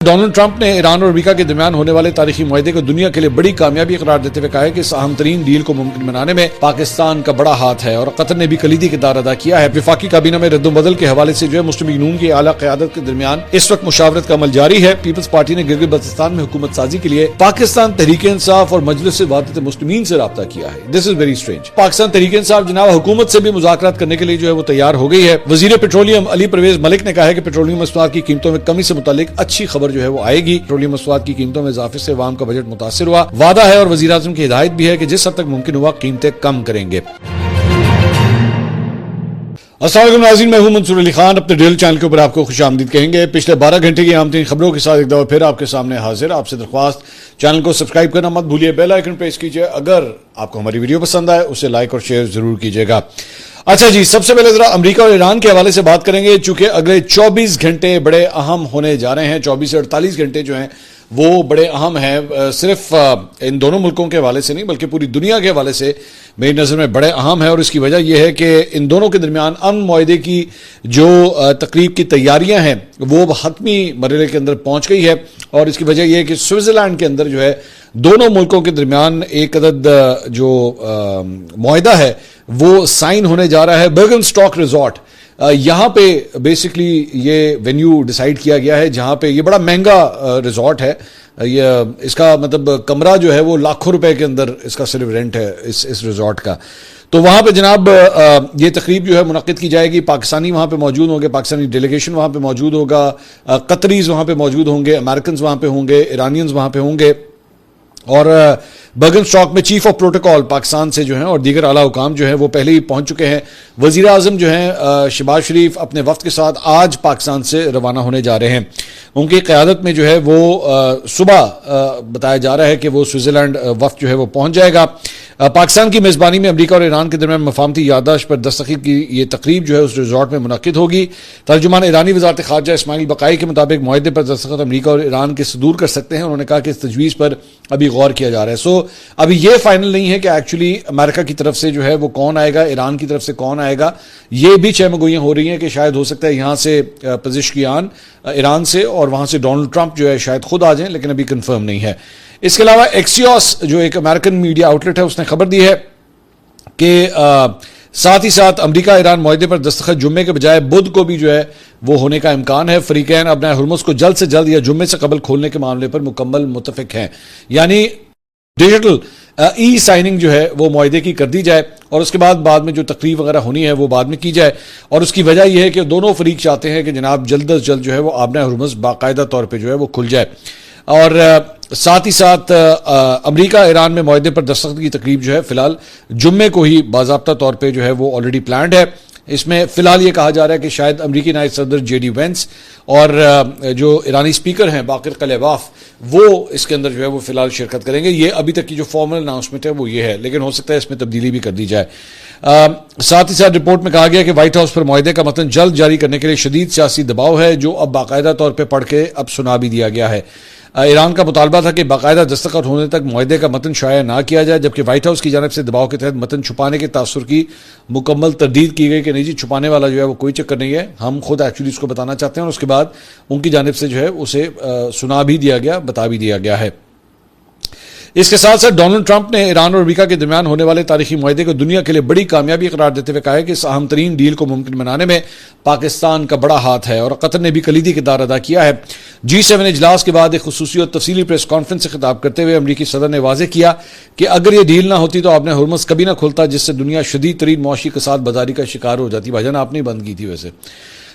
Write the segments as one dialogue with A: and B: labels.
A: Donald Trump نے ایران اور امریکہ کے درمیان ہونے والے تاریخی معاہدے کو دنیا کے لیے بڑی کامیابی قرار دیتے ہوئے کہا ہے کہ اس اہم ترین ڈیل کو ممکن بنانے میں پاکستان کا بڑا ہاتھ ہے اور قطر نے بھی کلیدی کردار ادا کیا ہے۔ وفاقی کابینہ میں رد و بدل کے حوالے سے مسلم لیگ نون کی اعلیٰ قیادت کے درمیان اس وقت مشاورت کا عمل جاری ہے۔ پیپلز پارٹی نے گلگت بلتستان میں حکومت سازی کے لیے پاکستان تحریک انصاف اور مجلس وحدت المسلمین سے رابطہ کیا ہے۔ دس is very strange. Pakistan Tehreek Insaf جناب حکومت سے بھی مذاکرات کرنے کے لیے وہ تیار ہو گئی ہے۔ وزیر پیٹرولیم علی پرویز ملک نے کہا ہے کہ پیٹرولیم مصنوعات کی قیمتوں میں کمی سے متعلق اچھی خبر وہ آئے گی۔ پیٹرولیم مصنوعات کی قیمتوں میں اضافے سے عوام کا بجٹ متاثر ہوا۔ وعدہ ہے اور وزیر اعظم کی ہدایت بھی ہے کہ جس حد تک ممکن ہوا قیمتیں کم کریں گے۔ السلام علیکم ناظرین، میں ہوں منصور علی خان، اپنے ڈیل چینل کے اوپر آپ کو خوش آمدید کہیں گے۔ پچھلے 12 گھنٹے کی اہم ترین خبروں کے ساتھ ایک دفعہ پھر آپ کے سامنے حاضر۔ آپ سے درخواست چینل کو سبسکرائب کرنا مت بھولیے، بیل آئیکن پریس کیجیے۔ اگر آپ کو ہماری ویڈیو پسند آئے اسے لائک اور شیئر ضرور کیجیے گا۔ اچھا جی، سب سے پہلے ذرا امریکہ اور ایران کے حوالے سے بات کریں گے، چونکہ اگلے 24 گھنٹے بڑے اہم ہونے جا رہے ہیں۔ 24 سے 48 گھنٹے جو ہیں وہ بڑے اہم ہیں، صرف ان دونوں ملکوں کے حوالے سے نہیں بلکہ پوری دنیا کے حوالے سے میری نظر میں بڑے اہم ہیں، اور اس کی وجہ یہ ہے کہ ان دونوں کے درمیان امن معاہدے کی جو تقریب کی تیاریاں ہیں وہ حتمی مرحلے کے اندر پہنچ گئی ہے، اور اس کی وجہ یہ ہے کہ سوئٹزرلینڈ کے اندر دونوں ملکوں کے درمیان ایک عدد جو معاہدہ ہے وہ سائن ہونے جا رہا ہے۔ برگنسٹاک ریزورٹ، یہاں پہ بیسکلی یہ وینیو ڈیسائیڈ کیا گیا ہے، جہاں پہ یہ بڑا مہنگا ریزورٹ ہے۔ اس کا مطلب کمرہ جو ہے وہ لاکھوں روپے کے اندر اس کا صرف رینٹ ہے اس ریزورٹ کا۔ تو وہاں پہ جناب یہ تقریب منعقد کی جائے گی۔ پاکستانی وہاں پہ موجود ہوں گے، پاکستانی ڈیلیگیشن وہاں پہ موجود ہوگا، قطریز وہاں پہ موجود ہوں گے، امریکنز وہاں پہ ہوں گے، ایرانینز وہاں پہ ہوں گے، اور برگنسٹاک میں چیف آف پروٹوکول پاکستان سے اور دیگر اعلیٰ حکام وہ پہلے ہی پہنچ چکے ہیں۔ وزیر اعظم شہباز شریف اپنے وفد کے ساتھ آج پاکستان سے روانہ ہونے جا رہے ہیں۔ ان کی قیادت میں وہ صبح بتایا جا رہا ہے کہ وہ سوئٹزرلینڈ وفد وہ پہنچ جائے گا۔ پاکستان کی میزبانی میں امریکہ اور ایران کے درمیان مفاہمتی یادداشت پر دستخط کی یہ تقریب اس ریزورٹ میں منعقد ہوگی۔ ترجمان ایرانی وزارت خارجہ اسماعیل بقائی کے مطابق معاہدے پر دستخط امریکہ اور ایران کے صدور کر سکتے ہیں۔ انہوں نے کہا کہ اس تجویز پر ابھی غور کیا جا رہا ہے۔ ابھی یہ فائنل نہیں ہے کہ ایکچولی امریکہ کی طرف سے وہ کون آئے گا، ایران کی طرف سے کون آئے گا۔ یہ بھی چہمگوئیاں ہو رہی ہیں کہ شاید ہو سکتا ہے یہاں سے پزشکیان ایران سے، اور وہاں سے ڈونلڈ ٹرمپ شاید خود آ جائیں، لیکن ابھی کنفرم نہیں ہے۔ اس کے علاوہ ایکسیوس ایک امریکن میڈیا آؤٹ لیٹ ہے، اس نے خبر دی ہے کہ ساتھ ہی ساتھ امریکہ ایران معاہدے پر دستخط جمعے کے بجائے بدھ کو بھی وہ ہونے کا امکان ہے۔ فریقین ابنائے ہرمز کو جلد سے جلد یا جمعے سے قبل کھولنے کے معاملے پر مکمل متفق ہیں، یعنی ڈیجیٹل ای سائننگ وہ معاہدے کی کر دی جائے، اور اس کے بعد میں جو تقریب وغیرہ ہونی ہے وہ بعد میں کی جائے۔ اور اس کی وجہ یہ ہے کہ دونوں فریق چاہتے ہیں کہ جناب جلد از جلد وہ آبنائے ہرمز باقاعدہ طور پہ وہ کھل جائے، اور ساتھ ہی ساتھ امریکہ ایران میں معاہدے پر دستخط کی تقریب فی الحال جمعے کو ہی باضابطہ طور پہ وہ آلریڈی پلانڈ ہے۔ اس میں فی الحال یہ کہا جا رہا ہے کہ شاید امریکی نائب صدر جے ڈی وینس اور جو ایرانی اسپیکر ہیں باقر قلیباف وہ اس کے اندر وہ فی الحال شرکت کریں گے۔ یہ ابھی تک کی جو فارمل اناؤنسمنٹ ہے وہ یہ ہے، لیکن ہو سکتا ہے اس میں تبدیلی بھی کر دی جائے۔ ساتھ ہی ساتھ رپورٹ میں کہا گیا کہ وائٹ ہاؤس پر معاہدے کا متن جلد جاری کرنے کے لیے شدید سیاسی دباؤ ہے، جو اب باقاعدہ طور پہ پڑھ کے اب سنا بھی دیا گیا ہے۔ ایران کا مطالبہ تھا کہ باقاعدہ دستخط ہونے تک معاہدے کا متن شائع نہ کیا جائے، جبکہ وائٹ ہاؤس کی جانب سے دباؤ کے تحت متن چھپانے کے تاثر کی مکمل تردید کی گئی کہ نہیں جی، چھپانے والا وہ کوئی چکر نہیں ہے، ہم خود ایکچولی اس کو بتانا چاہتے ہیں، اور اس کے بعد ان کی جانب سے اسے سنا بھی دیا گیا، بتا بھی دیا گیا ہے۔ اس کے ساتھ ساتھ ڈونلڈ ٹرمپ نے ایران اور امریکہ کے درمیان ہونے والے تاریخی معاہدے کو دنیا کے لیے بڑی کامیابی قرار دیتے ہوئے کہا ہے کہ اس اہم ترین ڈیل کو ممکن بنانے میں پاکستان کا بڑا ہاتھ ہے، اور قطر نے بھی کلیدی کردار ادا کیا ہے۔ G7 اجلاس کے بعد ایک خصوصی اور تفصیلی پریس کانفرنس سے خطاب کرتے ہوئے امریکی صدر نے واضح کیا کہ اگر یہ ڈیل نہ ہوتی تو آبنائے ہرمز کبھی نہ کھلتا، جس سے دنیا شدید ترین معاشی کساد بازاری کا شکار ہو جاتی۔ بھائی جان آپ نے بند کی تھی، ویسے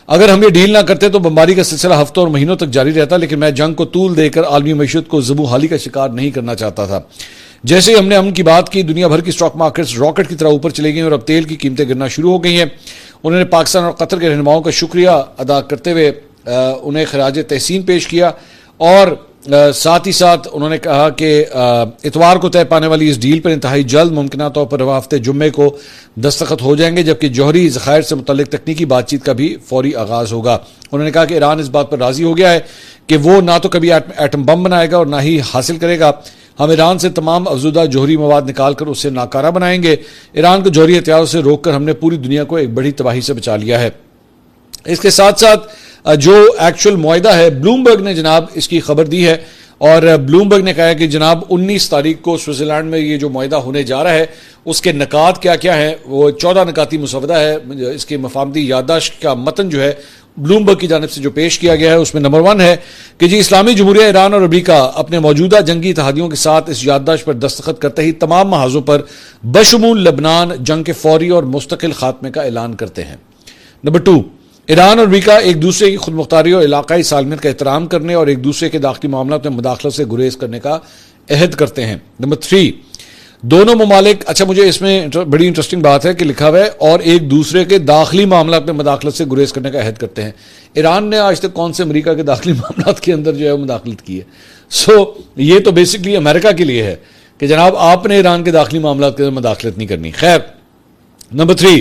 A: اگر ہم یہ ڈیل نہ کرتے تو بمباری کا سلسلہ ہفتوں اور مہینوں تک جاری رہتا، لیکن میں جنگ کو طول دے کر عالمی معیشت کو زبوں حالی کا شکار نہیں کرنا چاہتا تھا۔ جیسے ہی ہم نے امن کی بات کی، دنیا بھر کی اسٹاک مارکیٹس راکٹ کی طرح اوپر چلے گئی اور اب تیل کی قیمتیں گرنا شروع ہو گئی ہیں۔ انہوں نے پاکستان اور قطر کے رہنماؤں کا شکریہ ادا کرتے ہوئے انہیں خراج تحسین پیش کیا، اور ساتھ ہی ساتھ انہوں نے کہا کہ اتوار کو طے پانے والی اس ڈیل پر انتہائی جلد ممکنہ طور پر رواں ہفتے جمعے کو دستخط ہو جائیں گے، جبکہ جوہری ذخائر سے متعلق تکنیکی بات چیت کا بھی فوری آغاز ہوگا۔ انہوں نے کہا کہ ایران اس بات پر راضی ہو گیا ہے کہ وہ نہ تو کبھی ایٹم بم بنائے گا اور نہ ہی حاصل کرے گا۔ ہم ایران سے تمام افزودہ جوہری مواد نکال کر اسے ناکارہ بنائیں گے۔ ایران کو جوہری ہتھیاروں سے روک کر ہم نے پوری دنیا کو ایک بڑی تباہی سے بچا لیا ہے۔ اس کے ساتھ ساتھ جو ایکچوئل معاہدہ ہے بلومبرگ نے جناب اس کی خبر دی ہے، اور بلومبرگ نے کہا ہے کہ جناب 19 تاریخ کو سوئٹزرلینڈ میں یہ جو معاہدہ ہونے جا رہا ہے اس کے نکات کیا کیا ہیں، وہ 14 نکاتی مسودہ ہے۔ اس کی مفاہمتی یادداشت کا متن جو ہے بلومبرگ کی جانب سے جو پیش کیا گیا ہے اس میں نمبر 1 ہے کہ جی اسلامی جمہوریہ ایران اور امریکہ اپنے موجودہ جنگی اتحادیوں کے ساتھ اس یادداشت پر دستخط کرتے ہی تمام محاذوں پر بشمول لبنان جنگ کے فوری اور مستقل خاتمے کا اعلان کرتے ہیں۔ نمبر 2، ایران اور امریکہ ایک دوسرے کی خود مختاری اور علاقائی سالمیت کا احترام کرنے اور ایک دوسرے کے داخلی معاملات میں مداخلت سے گریز کرنے کا عہد کرتے ہیں۔ نمبر 3، دونوں ممالک، اچھا مجھے اس میں بڑی انٹرسٹنگ بات ہے کہ لکھا ہوا ہے اور ایک دوسرے کے داخلی معاملات میں مداخلت سے گریز کرنے کا عہد کرتے ہیں۔ ایران نے آج تک کون سے امریکہ کے داخلی معاملات کے اندر جو ہے وہ مداخلت کی ہے؟ یہ تو بیسکلی امریکہ کے لیے ہے کہ جناب آپ نے ایران کے داخلی معاملات کے اندر مداخلت نہیں کرنی۔ خیر، نمبر 3،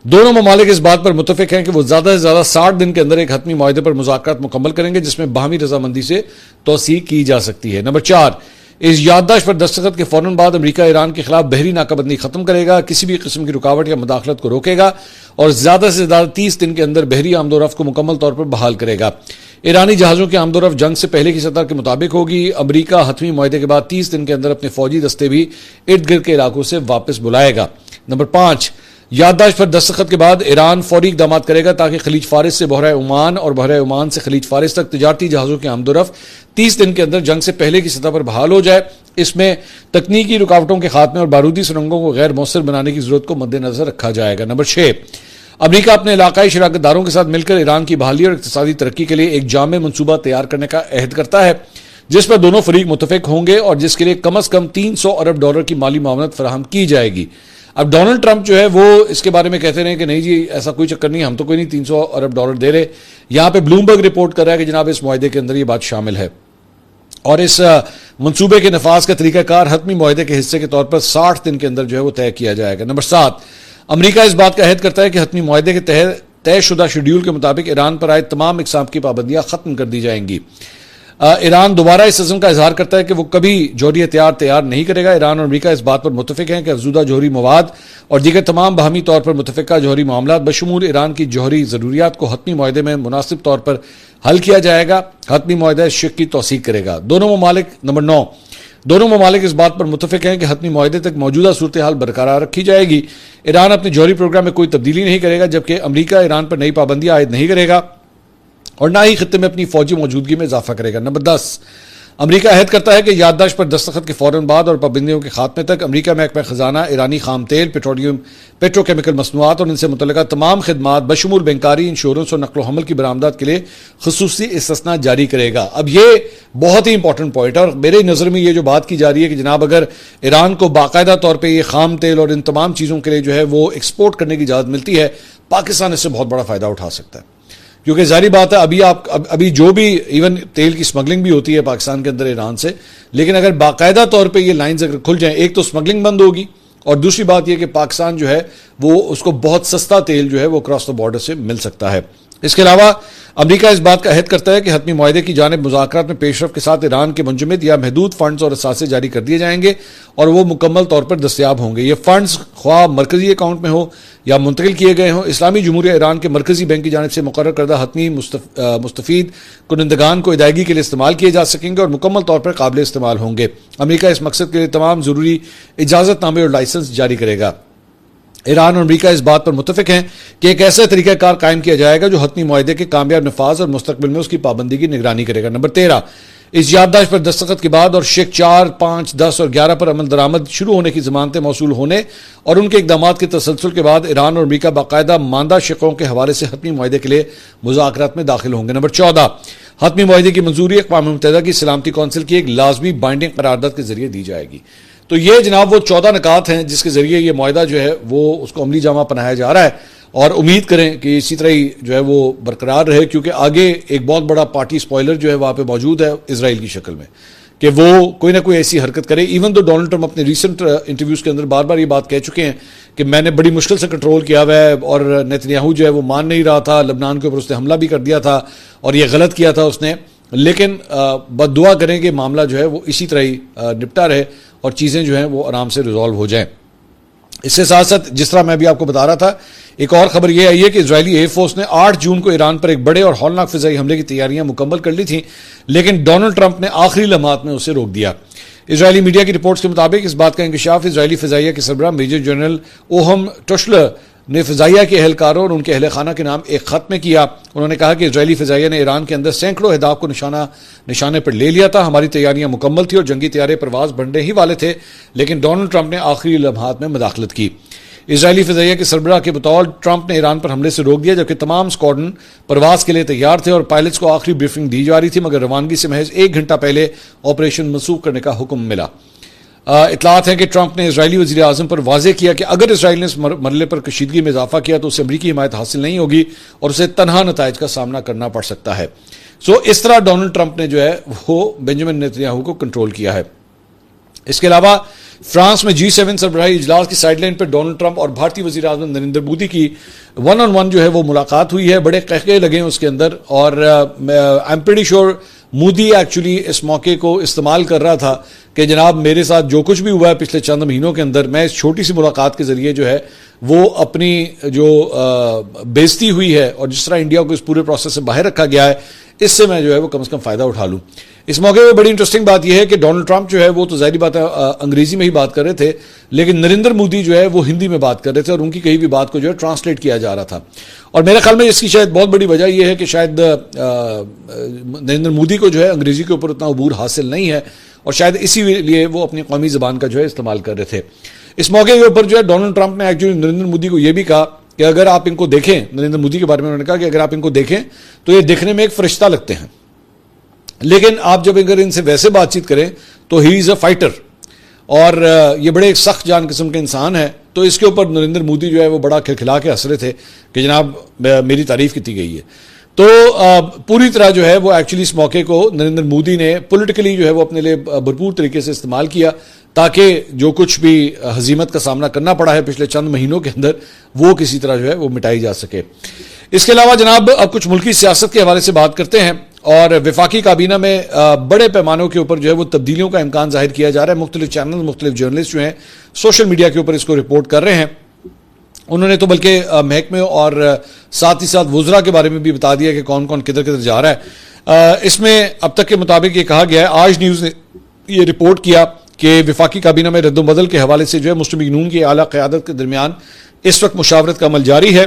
A: دونوں ممالک اس بات پر متفق ہیں کہ وہ زیادہ سے زیادہ 60 دن کے اندر ایک حتمی معاہدے پر مذاکرات مکمل کریں گے جس میں باہمی رضامندی سے توسیع کی جا سکتی ہے۔ نمبر 4، اس یادداشت پر دستخط کے فوراً بعد امریکہ ایران کے خلاف بحری ناکہ بندی ختم کرے گا، کسی بھی قسم کی رکاوٹ یا مداخلت کو روکے گا اور زیادہ سے زیادہ 30 دن کے اندر بحری آمد و رفت کو مکمل طور پر بحال کرے گا۔ ایرانی جہازوں کی آمد و رفت جنگ سے پہلے کی سطح کے مطابق ہوگی۔ امریکہ حتمی معاہدے کے بعد 30 دن کے اندر اپنے فوجی دستے بھی ارد گرد کے علاقوں سے واپس بلائے گا۔ نمبر 5، یادداشت پر دستخط کے بعد ایران فوری اقدامات کرے گا تاکہ خلیج فارس سے بحیرہ عمان اور بحیرہ عمان سے خلیج فارس تک تجارتی جہازوں کی آمد و رفت 30 دن کے اندر جنگ سے پہلے کی سطح پر بحال ہو جائے۔ اس میں تکنیکی رکاوٹوں کے خاتمے اور بارودی سرنگوں کو غیر مؤثر بنانے کی ضرورت کو مد نظر رکھا جائے گا۔ نمبر 6، امریکہ اپنے علاقائی شراکت داروں کے ساتھ مل کر ایران کی بحالی اور اقتصادی ترقی کے لیے ایک جامع منصوبہ تیار کرنے کا عہد کرتا ہے جس پر دونوں فریق متفق ہوں گے اور جس کے لیے کم از کم $300 ارب کی مالی معاونت فراہم کی جائے گی۔ اب ڈونلڈ ٹرمپ جو ہے وہ اس کے بارے میں کہتے رہے کہ نہیں جی ایسا کوئی چکر نہیں، ہم تو کوئی نہیں $300 ارب دے رہے۔ یہاں پہ بلومبرگ رپورٹ کر رہا ہے کہ جناب اس معاہدے کے اندر یہ بات شامل ہے اور اس منصوبے کے نفاذ کا طریقہ کار حتمی معاہدے کے حصے کے طور پر 60 دن کے اندر جو ہے وہ طے کیا جائے گا۔ نمبر 7، امریکہ اس بات کا عہد کرتا ہے کہ حتمی معاہدے کے تحت طے شدہ شیڈول کے مطابق ایران پر عائد تمام اقسام کی پابندیاں ختم کر دی جائیں گی۔ ایران دوبارہ اس عزم کا اظہار کرتا ہے کہ وہ کبھی جوہری ہتھیار تیار نہیں کرے گا۔ ایران اور امریکہ اس بات پر متفق ہیں کہ افزودہ جوہری مواد اور دیگر تمام باہمی طور پر متفقہ جوہری معاملات بشمول ایران کی جوہری ضروریات کو حتمی معاہدے میں مناسب طور پر حل کیا جائے گا۔ حتمی معاہدہ اس شق کی توثیق کرے گا۔ نمبر 9، دونوں ممالک اس بات پر متفق ہیں کہ حتمی معاہدے تک موجودہ صورتحال برقرار رکھی جائے گی۔ ایران اپنے جوہری پروگرام میں کوئی تبدیلی نہیں کرے گا جبکہ امریکہ ایران پر نئی پابندیاں عائد نہیں کرے گا اور نہ ہی خطے میں اپنی فوجی موجودگی میں اضافہ کرے گا۔ نمبر 10، امریکہ عہد کرتا ہے کہ یادداشت پر دستخط کے فوراً بعد اور پابندیوں کے خاتمے تک امریکہ محکمہ خزانہ ایرانی خام تیل، پیٹروکیمیکل مصنوعات اور ان سے متعلقہ تمام خدمات بشمول بینکاری، انشورنس اور نقل و حمل کی برآمدات کے لیے خصوصی استثناء جاری کرے گا۔ اب یہ بہت ہی امپورٹنٹ پوائنٹ ہے اور میرے نظر میں یہ جو بات کی جا رہی ہے کہ جناب اگر ایران کو باقاعدہ طور پہ یہ خام تیل اور ان تمام چیزوں کے لیے جو ہے وہ ایکسپورٹ کرنے کی اجازت ملتی ہے، پاکستان اس سے بہت بڑا فائدہ اٹھا سکتا ہے، کیونکہ ظاہری بات ہے ابھی جو بھی ایون تیل کی سمگلنگ بھی ہوتی ہے پاکستان کے اندر ایران سے، لیکن اگر باقاعدہ طور پہ یہ لائنز اگر کھل جائیں، ایک تو سمگلنگ بند ہوگی اور دوسری بات یہ کہ پاکستان جو ہے وہ اس کو بہت سستا تیل جو ہے وہ کراس دا بارڈر سے مل سکتا ہے۔ اس کے علاوہ امریکہ اس بات کا عہد کرتا ہے کہ حتمی معاہدے کی جانب مذاکرات میں پیش رفت کے ساتھ ایران کے منجمد یا محدود فنڈز اور اثاثے جاری کر دیے جائیں گے اور وہ مکمل طور پر دستیاب ہوں گے۔ یہ فنڈز خواہ مرکزی اکاؤنٹ میں ہو یا منتقل کیے گئے ہوں، اسلامی جمہوریہ ایران کے مرکزی بینک کی جانب سے مقرر کردہ حتمی مستفید کنندگان کو ادائیگی کے لیے استعمال کیے جا سکیں گے اور مکمل طور پر قابل استعمال ہوں گے۔ امریکہ اس مقصد کے لیے تمام ضروری اجازت نامے اور لائسنس جاری کرے گا۔ ایران اور امریکہ اس بات پر متفق ہیں کہ ایک ایسا طریقہ کار قائم کیا جائے گا جو حتمی معاہدے کے کامیاب نفاذ اور مستقبل میں اس کی پابندی کی نگرانی کرے گا۔ نمبر 13، اس یادداشت پر دستخط کے بعد اور شق 4، 5، 10 اور 11 پر عمل درآمد شروع ہونے کی ضمانتیں موصول ہونے اور ان کے اقدامات کے تسلسل کے بعد ایران اور امریکہ باقاعدہ ماندہ شقوں کے حوالے سے حتمی معاہدے کے لیے مذاکرات میں داخل ہوں گے۔ نمبر 14، حتمی معاہدے کی منظوری اقوام متحدہ کی سلامتی کونسل کی ایک لازمی بائنڈنگ قرارداد کے ذریعے دی جائے گی۔ تو یہ جناب وہ 14 نکات ہیں جس کے ذریعے یہ معاہدہ جو ہے وہ اس کو عملی جامہ پہنایا جا رہا ہے اور امید کریں کہ اسی طرح ہی جو ہے وہ برقرار رہے، کیونکہ آگے ایک بہت بڑا پارٹی اسپوائلر جو ہے وہاں پہ موجود ہے اسرائیل کی شکل میں کہ وہ کوئی نہ کوئی ایسی حرکت کرے۔ ایون تو ڈونلڈ ٹرمپ اپنے ریسنٹ انٹرویوز کے اندر بار بار یہ بات کہہ چکے ہیں کہ میں نے بڑی مشکل سے کنٹرول کیا ہوا ہے اور نیتنیاہو جو ہے وہ مان نہیں رہا تھا، لبنان کے اوپر اس نے حملہ بھی کر دیا تھا اور یہ غلط کیا تھا اس نے، لیکن بد دعا کریں کہ معاملہ جو ہے وہ اسی طرح ہی نپٹا رہے اور چیزیں جو ہیں وہ آرام سے ریزالو ہو جائیں۔ اس کے ساتھ ساتھ جس طرح میں بھی آپ کو بتا رہا تھا، ایک اور خبر یہ آئی ہے کہ اسرائیلی ایئر فورس نے 8 جون کو ایران پر ایک بڑے اور ہولناک فضائی حملے کی تیاریاں مکمل کر لی تھیں، لیکن ڈونلڈ ٹرمپ نے آخری لمحات میں اسے روک دیا۔ اسرائیلی میڈیا کی رپورٹس کے مطابق اس بات کا انکشاف اسرائیلی فضائیہ کے سربراہ میجر جنرل اوہم ٹوشلر نے فضائیہ کے اہلکاروں اور ان کے اہل خانہ کے نام ایک خط میں کیا۔ انہوں نے کہا کہ اسرائیلی فضائیہ نے ایران کے اندر سینکڑوں اہداف کو نشانے پر لے لیا تھا، ہماری تیاریاں مکمل تھی اور جنگی طیارے پرواز بڑھنے ہی والے تھے، لیکن ڈونلڈ ٹرمپ نے آخری لمحات میں مداخلت کی۔ اسرائیلی فضائیہ کے سربراہ کے بطور ٹرمپ نے ایران پر حملے سے روک دیا، جبکہ تمام اسکواڈرن پرواز کے لیے تیار تھے اور پائلٹس کو آخری بریفنگ دی جا رہی تھی، مگر روانگی سے محض 1 گھنٹہ پہلے آپریشن منسوخ کرنے کا حکم ملا۔ اطلاعات ہیں کہ ٹرمپ نے اسرائیلی وزیر اعظم پر واضح کیا کہ اگر اسرائیل نے اس مرحلے پر کشیدگی میں اضافہ کیا تو اسے امریکی حمایت حاصل نہیں ہوگی اور اسے تنہا نتائج کا سامنا کرنا پڑ سکتا ہے۔ اس طرح ڈونلڈ ٹرمپ نے جو ہے وہ بنجامن نیتنیاہو کو کنٹرول کیا ہے۔ اس کے علاوہ فرانس میں G7 سربراہی اجلاس کی سائیڈ لائن پر ڈونلڈ ٹرمپ اور بھارتی وزیر اعظم نریندر مودی کی 1-on-1 جو ہے وہ ملاقات ہوئی ہے، بڑے قہقہے لگے ہیں اس کے اندر، اور I am pretty sure Modi actually اس موقع کو استعمال کر رہا تھا کہ جناب میرے ساتھ جو کچھ بھی ہوا ہے پچھلے چند مہینوں کے اندر، میں اس چھوٹی سی ملاقات کے ذریعے جو ہے وہ اپنی جو بےزتی ہوئی ہے اور جس طرح انڈیا کو اس پورے پروسیس سے باہر رکھا گیا ہے، اس سے میں جو ہے وہ کم از کم فائدہ اٹھا لوں۔ اس موقع پہ بڑی انٹرسٹنگ بات یہ ہے کہ ڈونلڈ ٹرمپ جو ہے وہ تو ظاہری بات ہے انگریزی میں ہی بات کر رہے تھے، لیکن نریندر مودی جو ہے وہ ہندی میں بات کر رہے تھے اور ان کی کہی ہوئی بات کو جو ہے ٹرانسلیٹ کیا جا رہا تھا۔ اور میرے خیال میں اس کی شاید بہت بڑی وجہ یہ ہے کہ شاید نریندر مودی کو جو ہے انگریزی کے اوپر اتنا عبور حاصل نہیں ہے اور شاید اسی لیے وہ اپنی قومی زبان کا جو ہے استعمال کر رہے تھے۔ اس موقع کے اوپر جو ہے ڈونلڈ ٹرمپ نے ایکچولی نریندر مودی کو یہ بھی کہا کہ اگر آپ ان کو دیکھیں، نریندر مودی کے بارے میں انہوں نے کہا کہ اگر آپ ان کو دیکھیں تو یہ دیکھنے میں ایک فرشتہ لگتے ہیں، لیکن آپ جب اگر ان سے ویسے بات چیت کریں تو ہی از اے فائٹر، اور یہ بڑے ایک سخت جان قسم کے انسان ہے۔ تو اس کے اوپر نریندر مودی جو ہے وہ بڑا کھلکھلا کے ہنس رہے تھے کہ جناب میری تعریف کی گئی ہے۔ تو پوری طرح جو ہے وہ ایکچولی اس موقع کو نریندر مودی نے پولیٹیکلی جو ہے وہ اپنے لیے بھرپور طریقے سے استعمال کیا تاکہ جو کچھ بھی ہزیمت کا سامنا کرنا پڑا ہے پچھلے چند مہینوں کے اندر وہ کسی طرح جو ہے وہ مٹائی جا سکے۔ اس کے علاوہ جناب اب کچھ ملکی سیاست کے حوالے سے بات کرتے ہیں، اور وفاقی کابینہ میں بڑے پیمانوں کے اوپر جو ہے وہ تبدیلیوں کا امکان ظاہر کیا جا رہا ہے۔ مختلف چینل، مختلف جرنلسٹ جو ہیں سوشل میڈیا کے اوپر اس کو رپورٹ کر رہے ہیں۔ انہوں نے تو بلکہ محکمے اور ساتھ ہی ساتھ وزراء کے بارے میں بھی بتا دیا کہ کون کون کدھر کدھر جا رہا ہے۔ اس میں اب تک کے مطابق یہ کہا گیا ہے، آج نیوز نے یہ رپورٹ کیا کہ وفاقی کابینہ میں رد و بدل کے حوالے سے جو ہے مسلم لیگ نون کی اعلیٰ قیادت کے درمیان اس وقت مشاورت کا عمل جاری ہے۔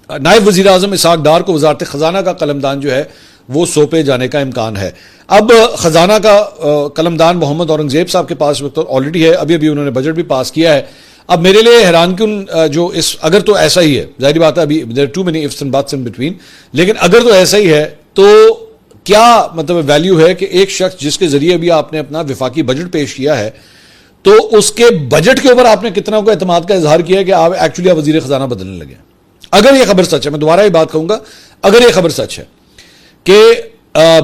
A: نائب وزیر اعظم اسحاق ڈار کو وزارت خزانہ کا قلمدان جو ہے وہ سونپے جانے کا امکان ہے۔ اب خزانہ کا قلمدان محمد اورنگزیب صاحب کے پاس وقت آلریڈی ہے، ابھی انہوں نے بجٹ بھی پاس کیا ہے۔ اب میرے لیے حیران کن جو اگر تو ایسا ہی ہے، ظاہری بات ہے ابھی there are too many ifs and buts in between، لیکن اگر تو ایسا ہی ہے تو کیا مطلب ویلیو ہے کہ ایک شخص جس کے ذریعے بھی آپ نے اپنا وفاقی بجٹ پیش کیا ہے تو اس کے بجٹ کے اوپر آپ نے کتنا کو اعتماد کا اظہار کیا ہے کہ آپ ایکچولی وزیر خزانہ بدلنے لگے۔ اگر یہ خبر سچ ہے، میں دوبارہ یہ بات کہوں گا، اگر یہ خبر سچ ہے کہ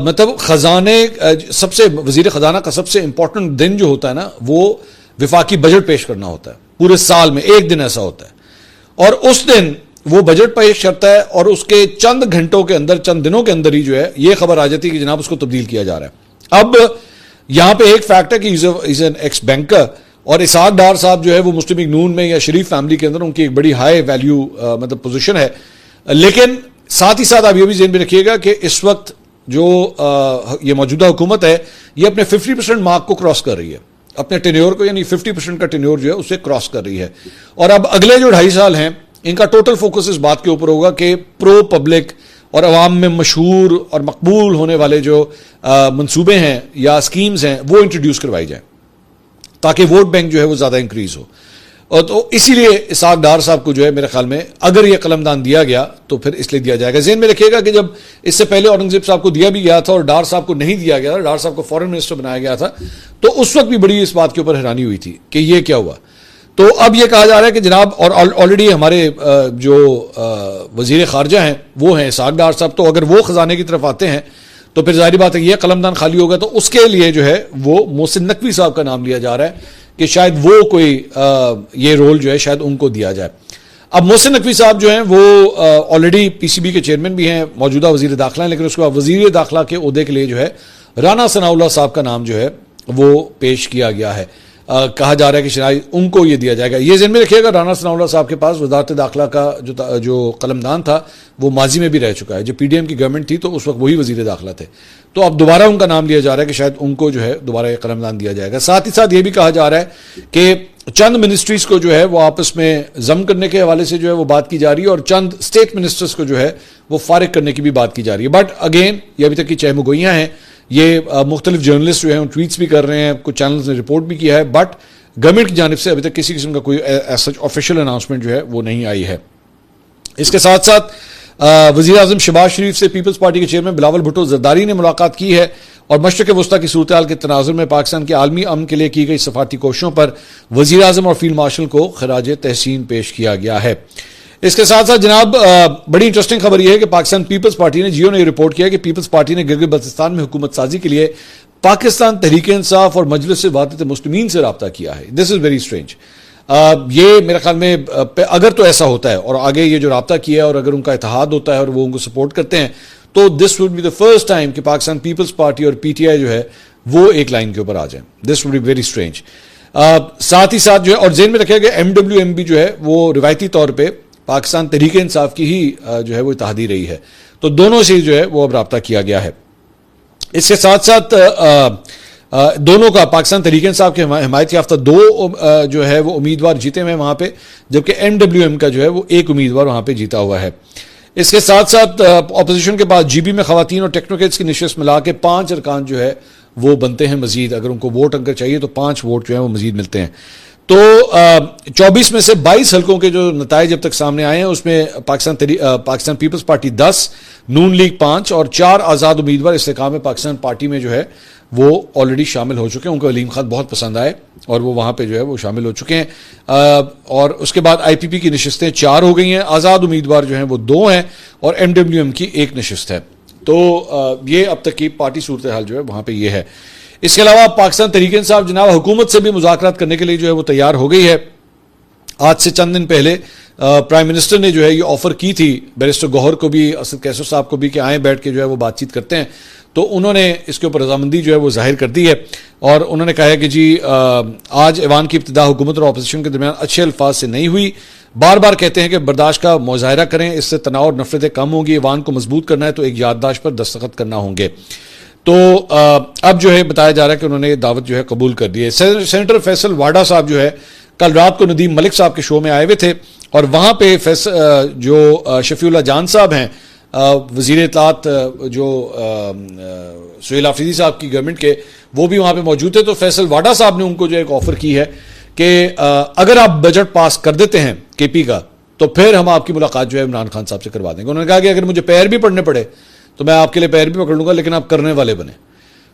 A: مطلب سب سے وزیر خزانہ کا سب سے امپورٹنٹ دن جو ہوتا ہے نا وہ وفاقی بجٹ پیش کرنا ہوتا ہے، پورے سال میں ایک دن ایسا ہوتا ہے، اور اس دن وہ بجٹ پیش کرتا ہے اور اس کے چند گھنٹوں کے اندر، چند دنوں کے اندر ہی جو ہے یہ خبر آ جاتی ہے کہ جناب اس کو تبدیل کیا جا رہا ہے۔ اب یہاں پہ ایک فیکٹ ہے کہ از این ایکس بینکر، اور اسحاق ڈار صاحب جو ہے وہ مسلم لیگ نون میں یا شریف فیملی کے اندر ان کی ایک بڑی ہائی ویلیو مطلب پوزیشن ہے، لیکن ساتھ ہی ساتھ آپ یہ بھی ذہن میں رکھیے گا کہ اس وقت جو یہ موجودہ حکومت ہے یہ اپنے 50% مارک کو کراس کر رہی ہے، اپنے ٹینیور کو، یعنی 50% کا ٹینیور جو ہے اسے کراس کر رہی ہے، اور اب اگلے جو 2.5 سال ہیں ان کا ٹوٹل فوکس اس بات کے اوپر ہوگا کہ پرو پبلک اور عوام میں مشہور اور مقبول ہونے والے جو منصوبے ہیں یا اسکیمز ہیں وہ انٹروڈیوس کروائی جائیں تاکہ ووٹ بینک جو ہے وہ زیادہ انکریز ہو۔ اور تو اسی لیے اسحاق ڈار صاحب کو جو ہے میرے خیال میں اگر یہ قلمدان دیا گیا تو پھر اس لیے دیا جائے گا۔ ذہن میں رکھیے گا کہ جب اس سے پہلے اورنگزیب صاحب کو دیا بھی گیا تھا اور ڈار صاحب کو نہیں دیا گیا تھا، ڈار صاحب کو فارن منسٹر بنایا گیا تھا، تو اس وقت بھی بڑی اس بات کے اوپر حیرانی ہوئی تھی کہ یہ کیا ہوا۔ تو اب یہ کہا جا رہا ہے کہ جناب، اور آلریڈی ہمارے جو وزیر خارجہ ہیں وہ ہیں اسحاق ڈار صاحب، تو اگر وہ خزانے کی طرف آتے ہیں تو پھر ظاہری بات ہے یہ قلمدان خالی ہوگا، تو اس کے لیے جو ہے وہ محسن نقوی صاحب کا نام لیا جا رہا ہے کہ شاید وہ کوئی یہ رول جو ہے شاید ان کو دیا جائے۔ اب محسن نقوی صاحب جو ہیں وہ آلریڈی پی سی بی کے چیئرمین بھی ہیں، موجودہ وزیر داخلہ ہیں، لیکن اس کے بعد وزیر داخلہ کے عہدے کے لیے جو ہے رانا ثناء اللہ صاحب کا نام جو ہے وہ پیش کیا گیا ہے۔ کہا جا رہا ہے کہ شاید ان کو یہ دیا جائے گا. یہ ذہن میں رکھیے گا رانا ثناء اللہ صاحب کے پاس وزارت داخلہ کا جو قلمدان تھا وہ ماضی میں بھی رہ چکا ہے. جب پی ڈی ایم کی گورنمنٹ تھی تو اس وقت وہی وزیر داخلہ تھے, تو اب دوبارہ ان کا نام لیا جا رہا ہے کہ شاید ان کو جو ہے دوبارہ یہ قلمدان دیا جائے گا. ساتھ ہی ساتھ یہ بھی کہا جا رہا ہے کہ چند منسٹریز کو جو ہے وہ آپس میں ضم کرنے کے حوالے سے جو ہے وہ بات کی جا رہی ہے, اور چند اسٹیٹ منسٹرز کو جو ہے وہ فارغ کرنے کی بھی بات کی جا رہی ہے. بٹ اگین یہ ابھی تک کی چہمگوئیاں ہیں. یہ مختلف جرنلسٹ جو ہیں ٹویٹس بھی کر رہے ہیں, کچھ چینلز نے رپورٹ بھی کیا ہے, بٹ گورنمنٹ کی جانب سے ابھی تک کسی قسم کا کوئی ایسا آفیشیل اناؤنسمنٹ جو ہے وہ نہیں آئی ہے. اس کے ساتھ ساتھ وزیر اعظم شہباز شریف سے پیپلز پارٹی کے چیئرمین بلاول بھٹو زرداری نے ملاقات کی ہے, اور مشرق وسطیٰ کی صورتحال کے تناظر میں پاکستان کے عالمی امن کے لیے کی گئی سفارتی کوششوں پر وزیر اعظم اور فیلڈ مارشل کو خراج تحسین پیش کیا گیا ہے. اس کے ساتھ ساتھ جناب بڑی انٹرسٹنگ خبر یہ ہے کہ پاکستان پیپلز پارٹی نے جیو نے یہ رپورٹ کیا کہ پیپلز پارٹی نے گلگت بلتستان میں حکومت سازی کے لیے پاکستان تحریک انصاف اور مجلس وحدت مسلمین سے رابطہ کیا ہے. دس از ویری اسٹرینج. یہ میرے خیال میں اگر تو ایسا ہوتا ہے اور آگے یہ جو رابطہ کیا ہے اور اگر ان کا اتحاد ہوتا ہے اور وہ ان کو سپورٹ کرتے ہیں تو this would be the first time کہ پاکستان پیپلز پارٹی اور پی ٹی آئی جو ہے وہ ایک لائن کے اوپر آ جائیں. This would be very strange. ساتھ ہی ساتھ جو ہے اور ذہن میں رکھا کہ ایم ڈبلیو ایم بھی جو ہے وہ روایتی طور پہ پاکستان تحریک انصاف کی ہی جو ہے وہ اتحادی رہی ہے, تو دونوں سے جو ہے وہ اب رابطہ کیا گیا ہے. اس کے ساتھ ساتھ دونوں کا پاکستان تحریک انصاف کے حمایت یافتہ دو جو ہے وہ امیدوار جیتے ہوئے وہاں پہ, جبکہ ایم ڈبلیو ایم کا جو ہے وہ ایک امیدوار وہاں پہ جیتا ہوا ہے. اس کے ساتھ ساتھ اپوزیشن کے بعد جی بی میں خواتین اور ٹیکنوکریٹس کی نشست ملا کے 5 ارکان جو ہے وہ بنتے ہیں مزید. اگر ان کو ووٹ اگر چاہیے تو 5 ووٹ جو ہیں وہ مزید ملتے ہیں. تو 24 میں سے 22 حلقوں کے جو نتائج اب تک سامنے آئے ہیں اس میں پاکستان پیپلز پارٹی 10, نون لیگ 5 اور 4 آزاد امیدوار استحکام پاکستان پارٹی میں جو ہے وہ آلریڈی شامل ہو چکے ہیں. ان کو علیم خان بہت پسند آئے اور وہ وہاں پہ جو ہے وہ شامل ہو چکے ہیں. اور اس کے بعد آئی پی پی کی نشستیں 4 ہو گئی ہیں, آزاد امیدوار جو ہیں وہ 2 ہیں اور ایم ڈبلیو ایم کی 1 نشست ہے. تو یہ اب تک کی پارٹی صورتحال جو ہے وہاں پہ یہ ہے. اس کے علاوہ پاکستان تحریک انصاف جناب حکومت سے بھی مذاکرات کرنے کے لیے جو ہے وہ تیار ہو گئی ہے. آج سے چند دن پہلے پرائم منسٹر نے جو ہے یہ آفر کی تھی بیرسٹر گوہر کو بھی, اسد کیسر صاحب کو بھی کہ آئیں بیٹھ کے جو ہے وہ بات چیت کرتے ہیں, تو انہوں نے اس کے اوپر رضامندی جو ہے وہ ظاہر کر دی ہے. اور انہوں نے کہا ہے کہ جی آج ایوان کی ابتدا حکومت اور اپوزیشن کے درمیان اچھے الفاظ سے نہیں ہوئی. بار بار کہتے ہیں کہ برداشت کا مظاہرہ کریں, اس سے تناؤ اور نفرتیں کم ہوں گی. ایوان کو مضبوط کرنا ہے تو ایک یادداشت پر دستخط کرنا ہوں گے. تو اب جو ہے بتایا جا رہا ہے کہ انہوں نے دعوت جو ہے قبول کر دی ہے. سینیٹر فیصل واڈا صاحب جو ہے کل رات کو ندیم ملک صاحب کے شو میں آئے ہوئے تھے, اور وہاں پہ جو شفیع اللہ جان صاحب ہیں وزیر اطلاعات جو سہیل آفریدی صاحب کی گورنمنٹ کے, وہ بھی وہاں پہ موجود تھے. تو فیصل واڈا صاحب نے ان کو جو ایک آفر کی ہے کہ اگر آپ بجٹ پاس کر دیتے ہیں کے پی کا تو پھر ہم آپ کی ملاقات جو ہے عمران خان صاحب سے کروا دیں گے. انہوں نے کہا کہ اگر مجھے پیر بھی پڑنے پڑے تو میں آپ کے لیے پیر بھی پکڑ لوں گا, لیکن آپ کرنے والے بنے.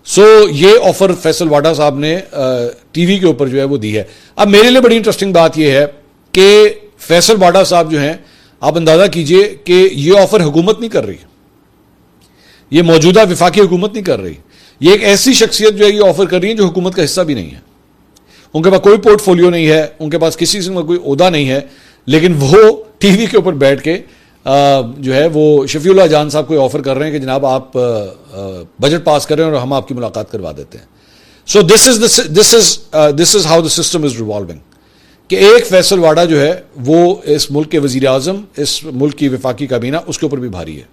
A: سو یہ آفر فیصل واڈا صاحب نے ٹی وی کے اوپر جو ہے وہ دی ہے. اب میرے لیے بڑی انٹرسٹنگ بات یہ ہے کہ فیصل واڈا صاحب جو ہیں, آپ اندازہ کیجئے کہ یہ آفر حکومت نہیں کر رہی, یہ موجودہ وفاقی حکومت نہیں کر رہی, یہ ایک ایسی شخصیت جو ہے یہ آفر کر رہی ہے جو حکومت کا حصہ بھی نہیں ہے. ان کے پاس کوئی پورٹ فولیو نہیں ہے, ان کے پاس کسی قسم کا کوئی عہدہ نہیں ہے, لیکن وہ ٹی وی کے اوپر بیٹھ کے جو ہے وہ شفیع اللہ جان صاحب کو آفر کر رہے ہیں کہ جناب آپ بجٹ پاس کریں اور ہم آپ کی ملاقات کروا دیتے ہیں. So this is how the system is revolving, کہ ایک فیصل واڈا جو ہے وہ اس ملک کے وزیر اعظم, اس ملک کی وفاقی کابینہ, اس کے اوپر بھی بھاری ہے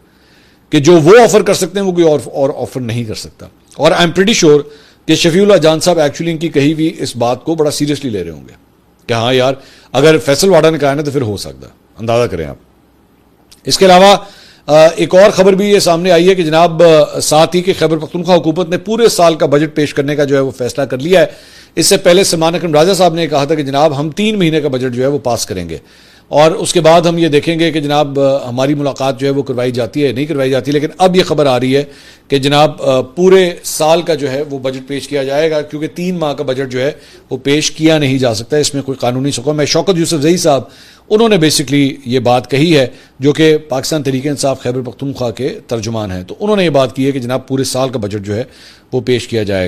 A: کہ جو وہ آفر کر سکتے ہیں وہ کوئی اور آفر نہیں کر سکتا. اور آئی ایم پریٹی شیور کہ شفیع اللہ جان صاحب ایکچولی ان کی کہی ہوئی اس بات کو بڑا سیریسلی لے رہے ہوں گے کہ ہاں یار اگر فیصل واڈا نے کہا نا تو پھر ہو سکتا, اندازہ کریں آپ. اس کے علاوہ ایک اور خبر بھی یہ سامنے آئی ہے کہ جناب ساتھ ہی کہ خیبر پختونخوا حکومت نے پورے سال کا بجٹ پیش کرنے کا جو ہے وہ فیصلہ کر لیا ہے. اس سے پہلے سلمان اکرم راجہ صاحب نے کہا تھا کہ جناب ہم 3 مہینے کا بجٹ جو ہے وہ پاس کریں گے, اور اس کے بعد ہم یہ دیکھیں گے کہ جناب ہماری ملاقات جو ہے وہ کروائی جاتی ہے نہیں کروائی جاتی. لیکن اب یہ خبر آ رہی ہے کہ جناب پورے سال کا جو ہے وہ بجٹ پیش کیا جائے گا, کیونکہ 3 ماہ کا بجٹ جو ہے وہ پیش کیا نہیں جا سکتا, اس میں کوئی قانونی سکون ہے. شوکت یوسف زئی صاحب انہوں نے بیسکلی یہ بات کہی ہے, جو کہ پاکستان تحریک انصاف خیبر پختونخوا کے ترجمان ہیں. تو انہوں نے یہ بات کی ہے کہ جناب پورے سال کا بجٹ جو ہے وہ پیش کیا جائے گا.